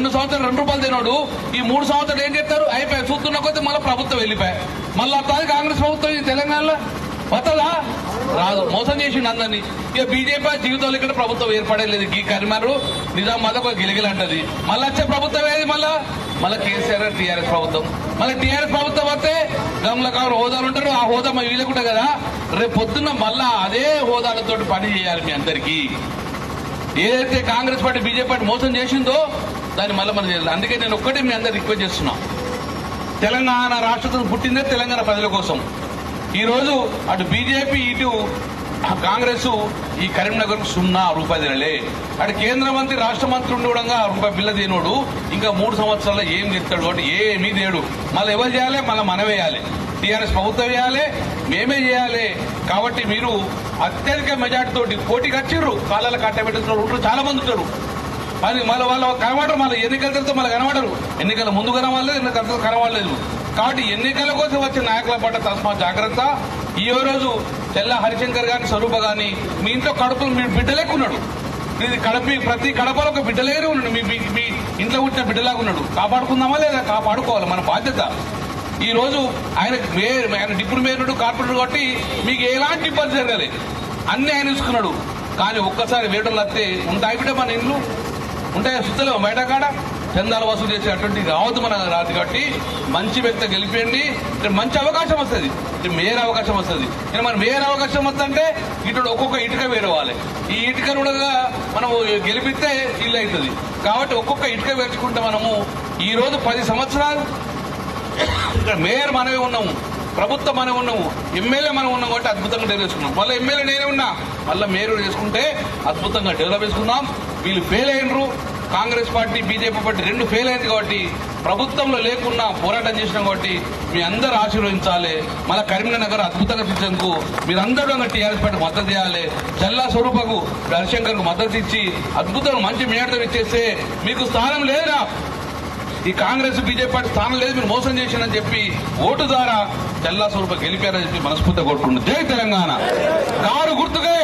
2 సంవత్సరాలు 2 రూపాయలు తినోడు ఈ 3 సంవత్సరాలు ఏం చేస్తారు? అయిపోయి చూస్తున్న కొద్దీ మళ్ళీ ప్రభుత్వం వెళ్ళిపోయాయి. మళ్ళీ అత్తాది కాంగ్రెస్ ప్రభుత్వం ఈ తెలంగాణలో వస్తుందా? రాదు. మోసం చేసిండు అందరినీ. ఇక బీజేపీ జీవితంలో ఇక్కడ ప్రభుత్వం ఏర్పడలేదు. ఈ కరీంనగర్ నిజామాబాద్ ఒక గిలిగిలంటది. మళ్ళీ వచ్చే ప్రభుత్వం ఏది? మళ్ళీ కేసీఆర్ టీఆర్ఎస్ ప్రభుత్వం. మళ్ళీ టీఆర్ఎస్ ప్రభుత్వం వస్తే గమల కావాలి హోదాలు ఉంటారు. ఆ హోదా మా వీళ్ళకుంటా కదా. రేపు పొద్దున్న మళ్ళా అదే హోదాలతో పని చేయాలి మీ అందరికీ. ఏదైతే కాంగ్రెస్ పార్టీ బీజేపీ పార్టీ మోసం చేసిందో దాన్ని మళ్ళీ మనం చేయాలి. అందుకే నేను ఒక్కటే మీ అందరు రిక్వెస్ట్ చేస్తున్నా. తెలంగాణ రాష్ట్రం పుట్టిందే తెలంగాణ ప్రజల కోసం. ఈ రోజు అటు బీజేపీ ఇటు కాంగ్రెస్ ఈ కరీంనగర్ 0 రూపాయలు తినలే. అటు కేంద్ర మంత్రి రాష్ట్ర మంత్రి ఉండి కూడా రూపాయి బిల్ల తినోడు ఇంకా 3 సంవత్సరాల్లో ఏం తిస్తాడు అంటే ఏమీ తేడు. మళ్ళీ ఎవరు చేయాలి? మళ్ళీ మనం వేయాలి. టీఆర్ఎస్ ప్రభుత్వం వేయాలి, మేమే చేయాలి. కాబట్టి మీరు అత్యధిక మెజార్టీ తోటి పోటీకి వచ్చిర్రు. కాలాల కట్టబెట్టిన ఉంటారు, చాలా మంది ఉంటారు. మళ్ళీ వాళ్ళు కనబడరు. మళ్ళీ ఎన్నికల తర్వాత మళ్ళీ కనబడరు. ఎన్నికల ముందు కనబడలేదు, ఎన్నికల తర్వాత కనబడలేదు. కాబట్టి ఎన్నికల కోసం వచ్చిన నాయకుల పట్ల తస్మా జాగ్రత్త. ఈ రోజు తెల్ల హరిశంకర్ గాని స్వరూప గాని మీ ఇంట్లో కడుపులు మీ బిడ్డలేకున్నాడు. ప్రతి కడపలో ఒక బిడ్డలేనే ఉన్నాడు. మీ ఇంట్లో పుట్టిన బిడ్డలాగా ఉన్నాడు. కాపాడుకుందామా లేదా? కాపాడుకోవాలి, మన బాధ్యత. ఈ రోజు ఆయన డిప్యూటీ మేయర్ కార్పొరేటర్ కాబట్టి మీకు ఎలాంటి ఇబ్బంది జరగలేదు. అన్ని ఆయన చూసుకున్నాడు. కానీ ఒక్కసారి వేటలు వస్తే ఉంటాయి బిడ్డ మన ఇండ్లు ఉంటాయి సుత్తలేవు బయట కాడ చందాలు వసూలు చేసే అటువంటి రావద్దు మన రాదు. కాబట్టి మంచి వ్యక్తి గెలిపేయండి. మంచి అవకాశం వస్తుంది, మేయర్ అవకాశం వస్తుంది. మన మేయర్ అవకాశం వస్తుంటే ఇటు ఒక్కొక్క ఇటుక వేరవాలి. ఈ ఇటుకను కూడా మనం గెలిపిస్తే ఇల్లు అవుతుంది. కాబట్టి ఒక్కొక్క ఇటుక వేర్చుకుంటే మనము ఈ రోజు 10 సంవత్సరాలు ఇక్కడ మేయర్ మనమే ఉన్నాము, ప్రభుత్వం మనం ఉన్నాము, ఎమ్మెల్యే మనం ఉన్నాం. కాబట్టి అద్భుతంగా డెవలప్ చేసుకున్నాం. మళ్ళీ ఎమ్మెల్యే నేనే ఉన్నా, మళ్ళీ మేయర్ చేసుకుంటే అద్భుతంగా డెవలప్ చేసుకున్నాం. వీళ్ళు ఫెయిల్ అయినరు. Congress party BJP party 2 fail అయింది. కాబట్టి ప్రభుత్వంలో లేకున్నా పోరాటం చేసినాం. కాబట్టి మీ అందరూ ఆశీర్వదించాలి. మళ్ళీ కరీంనగర్ అద్భుతంగా తీసేందుకు మీరందరూ టీఆర్ఎస్ పార్టీ మద్దతు చేయాలి. చల్లా స్వరూపకు హరిశంకర్కు మద్దతు ఇచ్చి అద్భుతంగా మంచి మేడతో ఇచ్చేస్తే మీకు స్థానం లేదా? ఈ కాంగ్రెస్ బీజేపీ పార్టీ స్థానం లేదు, మీరు మోసం చేసిందని చెప్పి ఓటు ద్వారా చల్లా స్వరూప గెలిపారని చెప్పి మనస్ఫూర్తిగా కోరుకుంటున్నాను. జై తెలంగాణ. కారు గుర్తుకే.